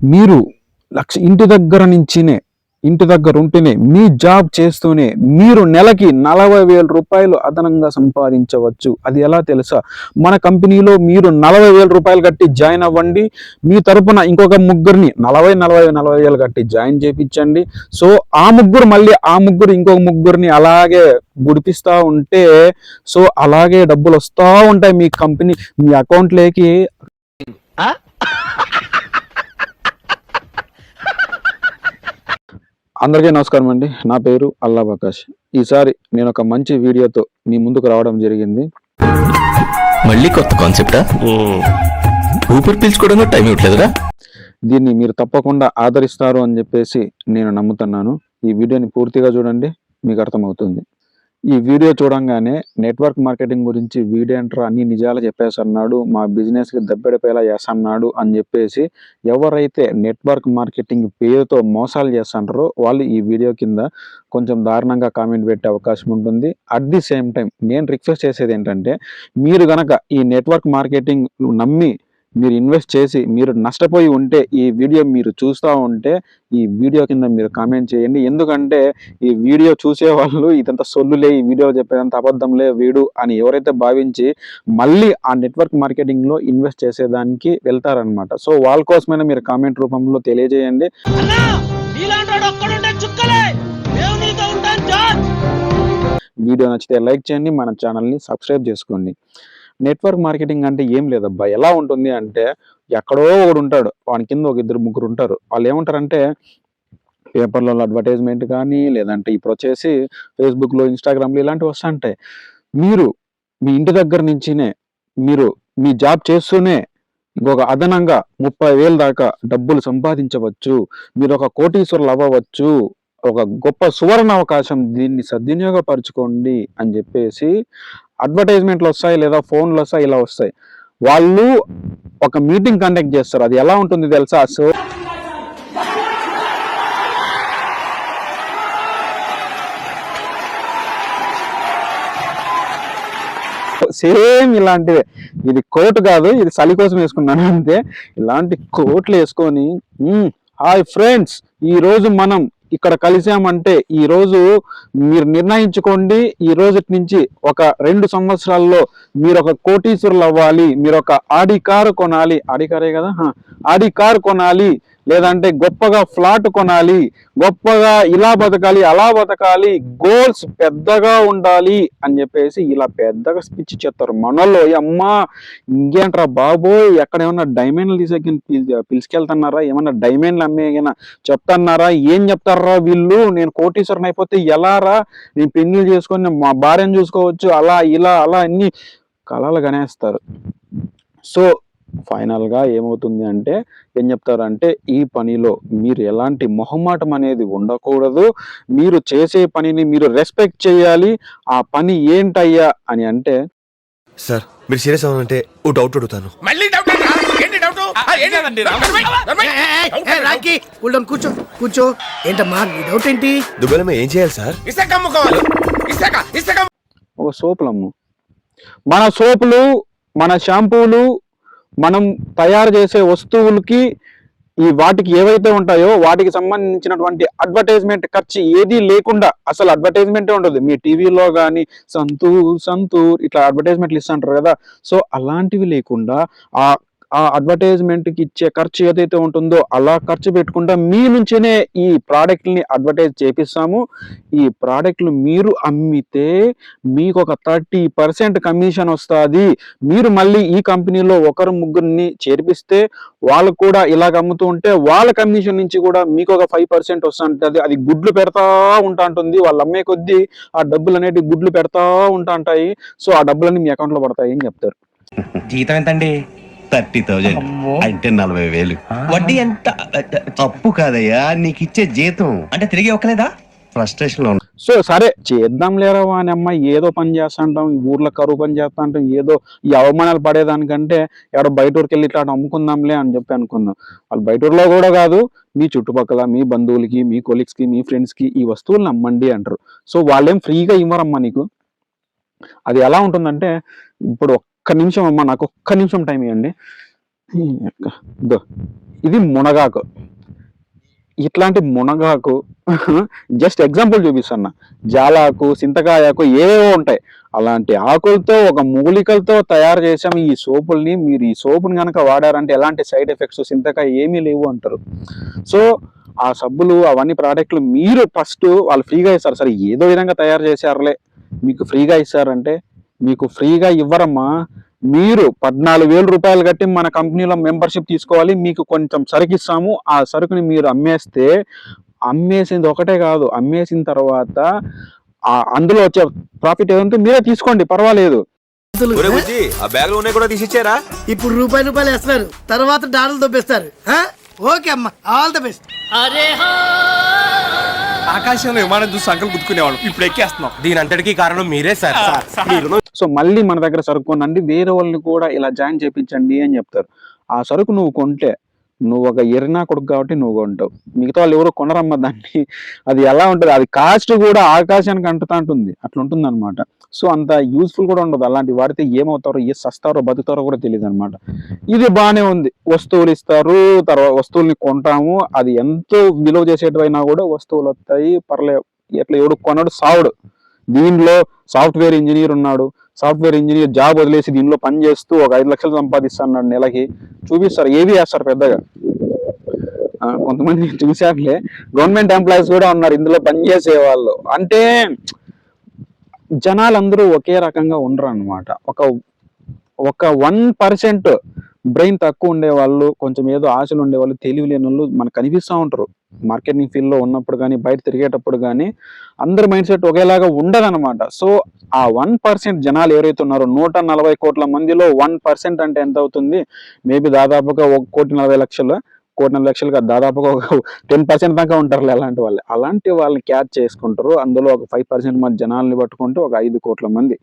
మీరు ఇంటి దగ్గర ఉంటేనే మీ జాబ్ చేస్తూనే మీరు నెలకి 40,000 రూపాయలు అదనంగా సంపాదించవచ్చు. అది ఎలా తెలుసా? మన కంపెనీలో మీరు 40,000 రూపాయలు కట్టి జాయిన్ అవ్వండి. మీ తరపున ఇంకొక ముగ్గురిని 40,000 కట్టి జాయిన్ చేయించండి. సో ఆ ముగ్గురు ఇంకొక ముగ్గురిని అలాగే గుడిపిస్తూ ఉంటే సో అలాగే డబ్బులు వస్తూ ఉంటాయి మీ అకౌంట్లోకి. అందరికీ నమస్కారం అండి. నా పేరు అల్లా ప్రకాష్. ఈసారి నేను ఒక మంచి వీడియోతో మీ ముందుకు రావడం జరిగింది. మళ్ళీ కొత్త కాన్సెప్టా? ఊపిరి పీల్చుకోవడంలో టైం ఇవ్వట్లేదురా. దీన్ని మీరు తప్పకుండా ఆదరిస్తారు అని చెప్పేసి నేను నమ్ముతున్నాను. ఈ వీడియోని పూర్తిగా చూడండి, మీకు అర్థమవుతుంది. ఈ వీడియో చూడంగానే నెట్వర్క్ మార్కెటింగ్ గురించి వీడేంట్రా అన్ని నిజాలు చెప్పేసన్నాడు, మా బిజినెస్కి దెబ్బడిపోయేలా చేస్తున్నాడు అని చెప్పేసి ఎవరైతే నెట్వర్క్ మార్కెటింగ్ పేరుతో మోసాలు చేస్తుంటారో వాళ్ళు ఈ వీడియో కింద కొంచెం దారుణంగా కామెంట్ పెట్టే అవకాశం ఉంటుంది. అట్ ది సేమ్ టైం నేను రిక్వెస్ట్ చేసేది ఏంటంటే, మీరు గనక ఈ నెట్వర్క్ మార్కెటింగ్ నమ్మి మీరు ఇన్వెస్ట్ చేసి మీరు నష్టపోయి ఉంటే ఈ వీడియో మీరు చూస్తూ ఉంటే ఈ వీడియో కింద మీరు కామెంట్ చేయండి. ఎందుకంటే ఈ వీడియో చూసే వాళ్ళు ఇదంతా సొల్లులే, ఈ వీడియో చెప్పేదంత అబద్ధంలే వీడు అని ఎవరైతే భావించి మళ్ళీ ఆ నెట్వర్క్ మార్కెటింగ్లో ఇన్వెస్ట్ చేసేదానికి వెళ్తారనమాట. సో వాళ్ళ కోసమైనా మీరు కామెంట్ రూపంలో తెలియజేయండి. వీడియో నచ్చితే లైక్ చేయండి, మన ఛానల్ని సబ్స్క్రైబ్ చేసుకోండి. నెట్వర్క్ మార్కెటింగ్ అంటే ఏం లేదబ్బా. ఎలా ఉంటుంది అంటే, ఎక్కడో ఒకడు ఉంటాడు, వాని కింద ఒక ఇద్దరు ముగ్గురు ఉంటారు. వాళ్ళు ఏమంటారంటే పేపర్లలో అడ్వర్టైజ్మెంట్ కానీ లేదంటే ఇప్పుడు వచ్చేసి ఫేస్బుక్లో ఇన్స్టాగ్రామ్లో ఇలాంటివి వస్తుంటాయి. మీరు మీ ఇంటి దగ్గర నుంచినే మీరు మీ జాబ్ చేస్తూనే ఇంకొక అదనంగా 30,000 దాకా డబ్బులు సంపాదించవచ్చు. మీరు ఒక కోటీశ్వరులు అవ్వవచ్చు. ఒక గొప్ప సువర్ణ అవకాశం, దీన్ని సద్వినియోగపరచుకోండి అని చెప్పేసి అడ్వర్టైజ్మెంట్లు వస్తాయి, లేదా ఫోన్లు వస్తాయి, ఇలా వస్తాయి. వాళ్ళు ఒక మీటింగ్ కండక్ట్ చేస్తారు. అది ఎలా ఉంటుంది తెలుసా? సో సేమ్ ఇలాంటిదే. ఇది కోట్ కాదు, ఇది చలి కోసం వేసుకున్నాను అంతే. ఇలాంటి కోట్లు వేసుకొని హాయ్ ఫ్రెండ్స్, ఈ రోజు మనం ఇక్కడ కలిసామంటే ఈ రోజు మీరు నిర్ణయించుకోండి, ఈ రోజు నుంచి ఒక 2 సంవత్సరాల్లో మీరు ఒక కోటీశ్వరులు అవ్వాలి, మీరు ఒక ఆడి కారు కొనాలి, ఆడి కారే కదా, ఆడి కారు కొనాలి, లేదంటే గొప్పగా ఫ్లాట్ కొనాలి, గొప్పగా ఇలా బతకాలి అలా బతకాలి, గోల్స్ పెద్దగా ఉండాలి అని చెప్పేసి ఇలా పెద్దగా స్పీచ్ చెప్తారు. మనలో అమ్మా ఇంకేంట్రా బాబోయ్, ఎక్కడ ఏమన్నా డైమండ్లు తీసేకి పిలుచుకెళ్తున్నారా, ఏమన్నా డైమండ్లు అమ్మేమైనా చెప్తున్నారా, ఏం చెప్తారా వీళ్ళు, నేను కోటీశ్వరుని అయిపోతే ఎలా రా, నేను పెళ్లి చేసుకొని మా భార్యను చూసుకోవచ్చు, అలా ఇలా అలా అన్ని కళలు గనేస్తారు. సో ఫైనల్గా ఏమవుతుంది అంటే ఏం చెప్తారంటే, ఈ పనిలో మీరు ఎలాంటి మొహమాటం అనేది ఉండకూడదు, మీరు చేసే పనిని మీరు రెస్పెక్ట్ చేయాలి. ఆ పని ఏంటయ్యా అని అంటే, సార్ మీరు సీరియస్ అవ్వాలంటే ఓ డౌట్ అడుగుతాను. కూర్చో. ఏంటమ్మా నీ డౌట్ ఏంటి? దుబాయ్లో మేము ఏం చేయాలి సార్? ఒక సోపులమ్ము, మన సోపులు, మన షాంపూలు, మనం తయారు చేసే వస్తువులకి వాటికి ఏవైతే ఉంటాయో వాటికి సంబంధించినటువంటి అడ్వర్టైజ్మెంట్ ఖర్చు ఏది లేకుండా, అసలు అడ్వర్టైజ్మెంటే ఉండదు. మీ టీవీలో కానీ సంతూర్ ఇట్లా అడ్వర్టైజ్మెంట్లు ఇస్తుంటారు కదా, సో అలాంటివి లేకుండా ఆ అడ్వర్టైజ్మెంట్కి ఇచ్చే ఖర్చు ఏదైతే ఉంటుందో అలా ఖర్చు పెట్టుకుంటా మీ నుంచేనే ఈ ప్రోడక్ట్ని అడ్వర్టైజ్ చేపిస్తాము. ఈ ప్రోడక్ట్లు మీరు అమ్మితే మీకు ఒక 30% కమిషన్ వస్తుంది. మీరు మళ్ళీ ఈ కంపెనీలో ఒకరు ముగ్గురిని చేర్పిస్తే వాళ్ళు కూడా ఇలాగ అమ్ముతూ ఉంటే వాళ్ళ కమిషన్ నుంచి కూడా మీకు ఒక 5% వస్తుంటుంది. అది గుడ్లు పెడతా ఉంటుంది. వాళ్ళు అమ్మే కొద్దీ ఆ డబ్బులు అనేవి గుడ్లు పెడతా ఉంటాయి. సో ఆ డబ్బులన్నీ మీ అకౌంట్లో పడతాయి అని చెప్తారు. జీతం ఎంతండి? 30,000 అంటే 40,000. వడ్డీ ఎంత? అప్పు కాదయ్యా, నీకు ఇచ్చే జీతం. అంటే తిరిగి ఒక్కలేదా? ఫ్రస్ట్రేషన్ లో. సో సరే చేద్దాం లేరా అని అమ్మాయి, ఏదో పని చేస్తుంటాం, ఊర్లో కరువు పని చేస్తా ఉంటాం, ఏదో ఈ అవమానాలు పడేదానికంటే ఎవడో బయట ఊరికి వెళ్ళి ఇట్లా అమ్ముకుందాంలే అని చెప్పి అనుకుందాం. వాళ్ళు బయట ఊర్లో కూడా కాదు, మీ చుట్టుపక్కల మీ బంధువులకి, మీ కొలీగ్స్కి, మీ ఫ్రెండ్స్కి ఈ వస్తువులను అమ్మండి అంటారు. సో వాళ్ళేం ఫ్రీగా ఇవ్వరమ్మా నీకు. అది ఎలా ఉంటుందంటే, ఇప్పుడు ఒక్క నిమిషం అమ్మా, నాకు ఒక్క నిమిషం టైం ఇవ్వండి. ఇది మునగాకు. ఇట్లాంటి మునగాకు జస్ట్ ఎగ్జాంపుల్ చూపిస్తున్నా. జాలాకు, సింతకాయాకు ఏవేవో ఉంటాయి. అలాంటి ఆకులతో ఒక మూలికలతో తయారు చేసాం ఈ సోపుల్ని. మీరు ఈ సోపుని కనుక వాడారంటే ఎలాంటి సైడ్ ఎఫెక్ట్స్, సింతకాయ ఏమీ లేవు అంటారు. సో ఆ సబ్బులు అవన్నీ ప్రోడక్ట్లు మీరు ఫస్ట్ వాళ్ళు ఫ్రీగా ఇస్తారు. సరే ఏదో విధంగా తయారు చేశారులే, మీకు ఫ్రీగా ఇస్తారంటే మీకు ఫ్రీగా ఇవ్వరమ్మా. మీరు 14,000 రూపాయలు కట్టి మన కంపెనీలో మెంబర్షిప్ తీసుకోవాలి. మీకు కొంచెం సరుకు ఇస్తాము. ఆ సరుకుని మీరు అమ్మేస్తే, అమ్మేసింది ఒకటే కాదు, అమ్మేసిన తర్వాత అందులో వచ్చే ప్రాఫిట్ ఏదంటే మీరే తీసుకోండి, పర్వాలేదు. ఒరే బుజ్జి, ఆ బ్యాగ్ లో ఉన్నాయి కూడా తీసిచ్చారా? ఇప్పుడు రూపాయలు వేస్తారు, తర్వాత డాలర్లు దొబ్బేస్తారు. ఓకే అమ్మా, ఆల్ ద బెస్ట్. ఆకాశంలో విమానం చూసి సంకలు గుర్తుకునేవాడు, ఇప్పుడు ఎక్కేస్తున్నాం. దీని అంతటికీ కారణం మీరే సార్. సో మళ్ళీ మన దగ్గర సరుకు కొనండి, వేరే వాళ్ళని కూడా ఇలా జాయిన్ చేయించండి అని చెప్తారు. ఆ సరుకు నువ్వు కొంటే, నువ్వు ఒక ఎరినా కొడుకు కాబట్టి నువ్వు కొంటావు, మిగతా వాళ్ళు ఎవరో కొనరమ్మ దాన్ని. అది ఎలా ఉంటుంది, అది కాస్ట్ కూడా ఆకాశానికి అంటుతా ఉంటుంది, అట్లా ఉంటుంది అనమాట. సో అంత యూస్ఫుల్ కూడా ఉండదు. అలాంటి వాడితే ఏమవుతారో, ఏ సస్తారో బతుకుతారో కూడా తెలియదు అనమాట. ఇది బాగానే ఉంది, వస్తువులు ఇస్తారు, తర్వాత వస్తువుల్ని కొంటాము, అది ఎంతో విలువ చేసేటివైనా కూడా వస్తువులు వస్తాయి, పర్లేదు. ఎట్లా ఎవడు కొనడు సావుడు. దీనిలో సాఫ్ట్వేర్ ఇంజనీర్ ఉన్నాడు, సాఫ్ట్వేర్ ఇంజనీర్ జాబ్ వదిలేసి దీనిలో పని చేస్తూ ఒక 5 లక్షలు సంపాదిస్తున్నాడు నెలకి, చూపిస్తారు. ఏవి వేస్తారు పెద్దగా. కొంతమంది చూసారులే, గవర్నమెంట్ ఎంప్లాయీస్ కూడా ఉన్నారు ఇందులో పనిచేసే వాళ్ళు. అంటే జనాలందరూ ఒకే రకంగా ఉండరు అనమాట. ఒక 1% బ్రెయిన్ తక్కువ ఉండేవాళ్ళు, కొంచెం ఏదో ఆశలు ఉండేవాళ్ళు, తెలివి లేని వాళ్ళు మనకు కనిపిస్తూ ఉంటారు. మార్కెటింగ్ ఫీల్డ్ లో ఉన్నప్పుడు కానీ, బయట తిరిగేటప్పుడు కానీ అందరి మైండ్ సెట్ ఒకేలాగా ఉండదన్నమాట. సో ఆ 1% జనాలు ఎవరైతే ఉన్నారో, 140 కోట్ల మందిలో 1% అంటే ఎంత అవుతుంది? మేబీ దాదాపుగా 1,40,00,000, 1,40,00,000 కాదు, దాదాపుగా ఒక 10% దాకా ఉంటారు అలాంటి వాళ్ళు. అలాంటి వాళ్ళని క్యాచ్ చేసుకుంటారు. అందులో ఒక 5% మంది జనాల్ని పట్టుకుంటే ఒక 5 కోట్ల మంది.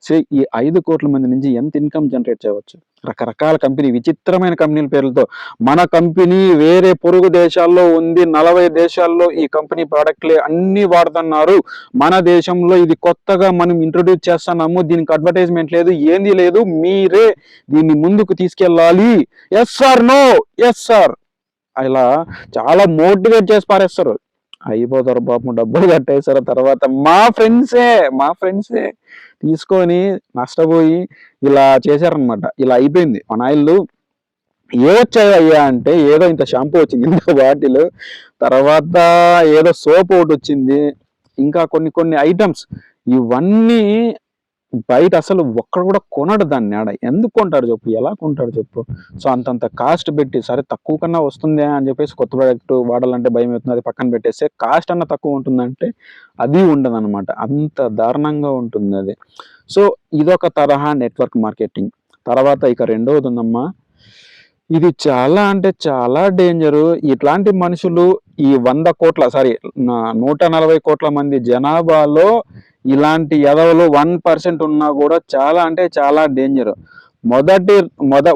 సో ఈ 5 కోట్ల మంది నుంచి ఎంత ఇన్కమ్ జనరేట్ చేయవచ్చు? రకరకాల కంపెనీ, విచిత్రమైన కంపెనీల పేర్లతో. మన కంపెనీ వేరే పొరుగు దేశాల్లో ఉంది, 40 దేశాల్లో ఈ కంపెనీ ప్రోడక్ట్లే అన్ని వాడుతున్నారు, మన దేశంలో ఇది కొత్తగా మనం ఇంట్రొడ్యూస్ చేస్తున్నాము, దీనికి అడ్వర్టైజ్మెంట్ లేదు, ఏంది లేదు, మీరే దీన్ని ముందుకు తీసుకెళ్ళాలి. Yes sir, no, yes sir, ఇలా చాలా మోటివేట్ చేసి పారేస్తారు. అయిపోతారు పాపం, డబ్బులు కట్టేస్తారు. తర్వాత మా ఫ్రెండ్సే తీసుకొని నష్టపోయి ఇలా చేశారనమాట. ఇలా అయిపోయింది. మన ఇల్లు ఏవచ్చాయో అయ్యా అంటే, ఏదో ఇంత షాంపూ వచ్చింది, ఇంత బాటిల్, తర్వాత ఏదో సోప్ ఒకటి వచ్చింది, ఇంకా కొన్ని ఐటమ్స్. ఇవన్నీ బయట అసలు ఒక్కడు కూడా కొనడు దాన్ని. ఆడ ఎందుకు కొంటాడు చెప్పు, ఎలా కొంటాడు చెప్పు? సో అంతంత కాస్ట్ పెట్టి, సరే తక్కువ కన్నా వస్తుంది అని చెప్పేసి కొత్త ప్రోడక్ట్ వాడాలంటే భయం అవుతుంది, అది పక్కన పెట్టేస్తే కాస్ట్ అన్న తక్కువ ఉంటుందంటే అది ఉండదు అనమాట. అంత దారుణంగా ఉంటుంది అది. సో ఇదొక తరహా నెట్వర్క్ మార్కెటింగ్. తర్వాత ఇక రెండవది ఉందమ్మా, ఇది చాలా అంటే చాలా డేంజరు. ఇట్లాంటి మనుషులు ఈ 140 కోట్ల మంది జనాభాలో ఇలాంటి ఎదవలు 1% ఉన్నా కూడా చాలా అంటే చాలా డేంజర్.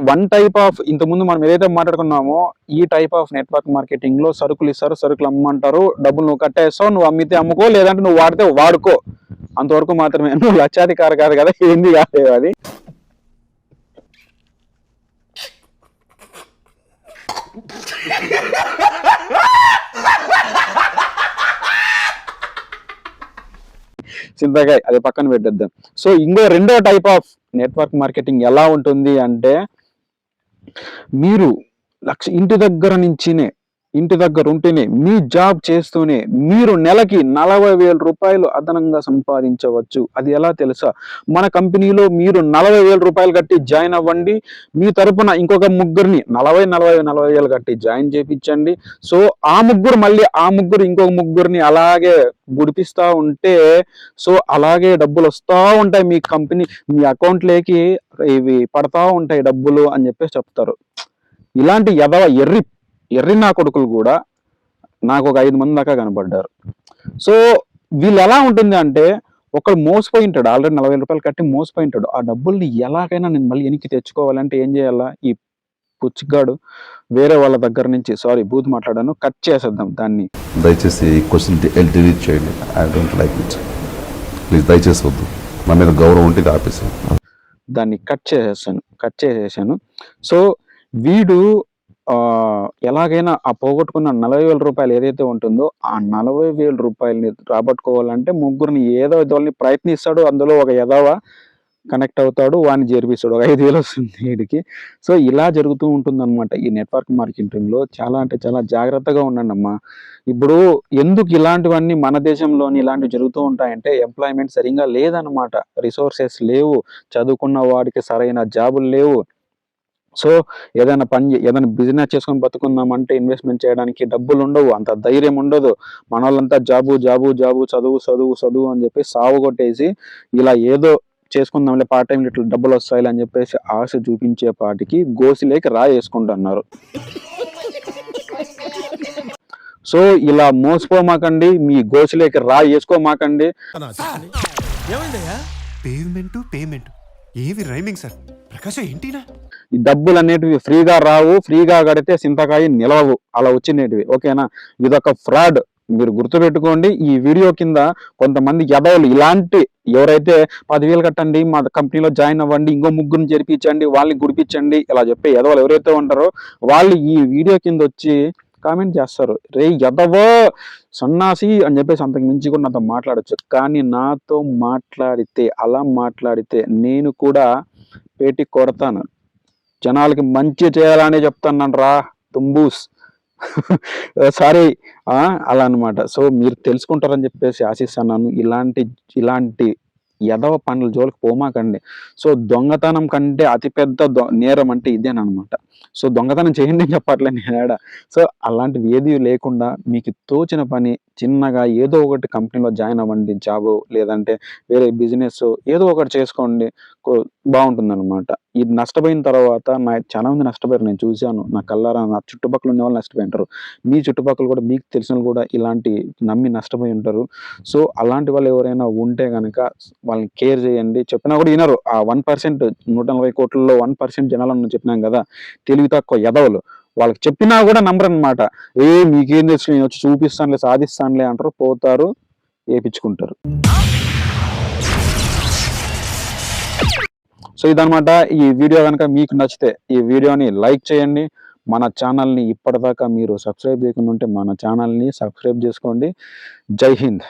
వన్ టైప్ ఆఫ్, ఇంతకుముందు మనం ఏదైతే మాట్లాడుకున్నామో, ఈ టైప్ ఆఫ్ నెట్వర్క్ మార్కెటింగ్ లో సరుకులు ఇస్తారు, సరుకులు అమ్మంటారు, డబ్బులు నువ్వు కట్టేస్తావు, నువ్వు అమ్మితే అమ్ముకో, లేదంటే నువ్వు వాడితే వాడుకో, అంతవరకు మాత్రమే. నువ్వు లక్షాధికారి కాదు కదా, ఏంది కాదు అది. చింతకాయ అది పక్కన పెట్టేద్దాం. సో రెండో టైప్ ఆఫ్ నెట్వర్క్ మార్కెటింగ్ ఎలా ఉంటుంది అంటే, మీరు ఇంటి దగ్గర ఉంటేనే, మీ జాబ్ చేస్తూనే మీరు నెలకి 40,000 రూపాయలు అదనంగా సంపాదించవచ్చు. అది ఎలా తెలుసా? మన కంపెనీలో మీరు 40,000 రూపాయలు కట్టి జాయిన్ అవ్వండి, మీ తరపున ఇంకొక ముగ్గురిని 40,000 కట్టి జాయిన్ చేయించండి. సో ఆ ముగ్గురు ఇంకొక ముగ్గురిని అలాగే గుడిపిస్తా ఉంటే, సో అలాగే డబ్బులు వస్తూ ఉంటాయి మీ కంపెనీ, మీ అకౌంట్లోకి ఇవి పడతా ఉంటాయి డబ్బులు అని చెప్పేసి చెప్తారు. ఇలాంటి ఎర్రి నా కొడుకులు కూడా నాకు ఒక 5 మంది దాకా కనపడ్డారు. సో వీళ్ళు ఎలా ఉంటుంది అంటే, ఒకడు మోసపోయి ఉంటాడు, ఆల్రెడీ 40,000 రూపాయలు కట్టి మోసపోయి ఉంటాడు. ఆ డబ్బుల్ని ఎలాగైనా నేను మళ్ళీ వెనక్కి తెచ్చుకోవాలంటే ఏం చేయాలా? ఈ పుచ్చిగాడు వేరే వాళ్ళ దగ్గర నుంచి, సారీ బూత్ మాట్లాడాను, కట్ చేసేద్దాం దాన్ని. దయచేసి ఈ క్వశ్చన్ డిలీట్ చేయండి. I don't like it, please దయచేసి వద్దు. నా మీద గౌరవం ఉంటే ఆపేసాను. దాన్ని కట్ చేసేసాను. సో వీడు ఎలాగైనా ఆ పోగొట్టుకున్న 40,000 రూపాయలు ఏదైతే ఉంటుందో ఆ 40,000 రూపాయలని రాబట్టుకోవాలంటే ముగ్గురిని ఏదో వాళ్ళని ప్రయత్నిస్తాడు. అందులో ఒక ఎదవ కనెక్ట్ అవుతాడు, వాడిని చేర్పిస్తాడు, ఒక 5,000 వస్తుంది వీడికి. సో ఇలా జరుగుతూ ఉంటుందన్నమాట ఈ నెట్వర్క్ మార్కెటింగ్లో. చాలా అంటే చాలా జాగ్రత్తగా ఉండండి అమ్మా. ఇప్పుడు ఎందుకు ఇలాంటివన్నీ మన దేశంలోని ఇలాంటివి జరుగుతూ ఉంటాయంటే ఎంప్లాయ్మెంట్ సరిగ్గా లేదన్నమాట, రిసోర్సెస్ లేవు, చదువుకున్న వాడికి సరైన జాబులు లేవు. సో ఏదైనా బిజినెస్ చేసుకొని బతుకుందామంటే ఇన్వెస్ట్మెంట్ చేయడానికి డబ్బులు ఉండవు, అంత ధైర్యం ఉండదు. మన వాళ్ళంతా జాబు జాబు జాబు చదువు చదువు చదువు అని చెప్పి సాగు కొట్టేసి ఇలా ఏదో చేసుకుందాంలే పార్ట్ టైం ఇట్లా డబ్బులు వస్తాయి అని చెప్పేసి ఆశ చూపించే పాటికి గోసిలేకి రాయి వేసుకుంటున్నారు. సో ఇలా మోసపోమాకండి, మీ గోసిలేకి రాయి వేసుకోమాకండి. పేమెంట్ ఏవి రైమింగ్ సార్? ప్రకాశం ఏంటినా? ఈ డబ్బులు అనేటివి ఫ్రీగా రావు, ఫ్రీగా కడితే సింతకాయ నిలవవు, అలా వచ్చినవి. ఓకేనా? ఇదొక ఫ్రాడ్, మీరు గుర్తుపెట్టుకోండి. ఈ వీడియో కింద కొంతమంది ఎదవలు ఇలాంటి ఎవరైతే 10,000 కట్టండి, మా కంపెనీలో జాయిన్ అవ్వండి, ఇంకో ముగ్గురిని జరిపించండి, వాళ్ళని గుడిపించండి, ఇలా చెప్పే ఎదవలు ఎవరైతే ఉంటారో వాళ్ళు ఈ వీడియో కింద వచ్చి కామెంట్ చేస్తారు, రే ఎదవో సన్నాసి అని చెప్పేసి. అంతకు మించి కూడా నాతో మాట్లాడచ్చు. కానీ నాతో మాట్లాడితే, అలా మాట్లాడితే నేను కూడా పేటి కొడతాను. జనాలకి మంచి చేయాలనే చెప్తాను రా తుంబూస్. సారీ, అలా అనమాట. సో మీరు తెలుసుకుంటారని చెప్పేసి ఆశిస్తున్నాను. ఇలాంటి ఎదవ పనుల జోలికి పోమాకండి. సో దొంగతనం కంటే అతిపెద్ద నేరం అంటే ఇదేనమాట. సో దొంగతనం చేయండి అని చెప్పట్లే నేను. సో అలాంటివి ఏది లేకుండా మీకు తోచిన పని చిన్నగా ఏదో ఒకటి కంపెనీలో జాయిన్ అవ్వండి, జాబు లేదంటే వేరే బిజినెస్ ఏదో ఒకటి చేసుకోండి, బాగుంటుంది అనమాట. ఇది నష్టపోయిన తర్వాత చాలా మంది నష్టపోయారు, నేను చూశాను నా కళ్ళారా. నా చుట్టుపక్కల ఉన్న వాళ్ళు నష్టపోయి మీ చుట్టుపక్కల కూడా మీకు తెలిసిన కూడా ఇలాంటి నమ్మి నష్టపోయి ఉంటారు. సో అలాంటి వాళ్ళు ఎవరైనా ఉంటే కనుక వాళ్ళని కేర్ చేయండి. చెప్పినా కూడా వినరు. ఆ 1%, 140 కోట్లలో 1% జనాలను చెప్పినాం కదా, తెలివి తక్కువ ఎదవలు. వాళ్ళకి చెప్పినా కూడా నంబర్ అనమాట. మీకేం తెలుసు, నేను వచ్చి చూపిస్తానులే సాధిస్తానులే అంటారు, పోతారు, వేపించుకుంటారు. సో ఇదనమాట ఈ వీడియో. కనుక మీకు నచ్చితే ఈ వీడియోని లైక్ చేయండి. మన ఛానల్ని ఇప్పటిదాకా మీరు సబ్స్క్రైబ్ చేయకుండా ఉంటే మన ఛానల్ని సబ్స్క్రైబ్ చేసుకోండి. జై హింద్.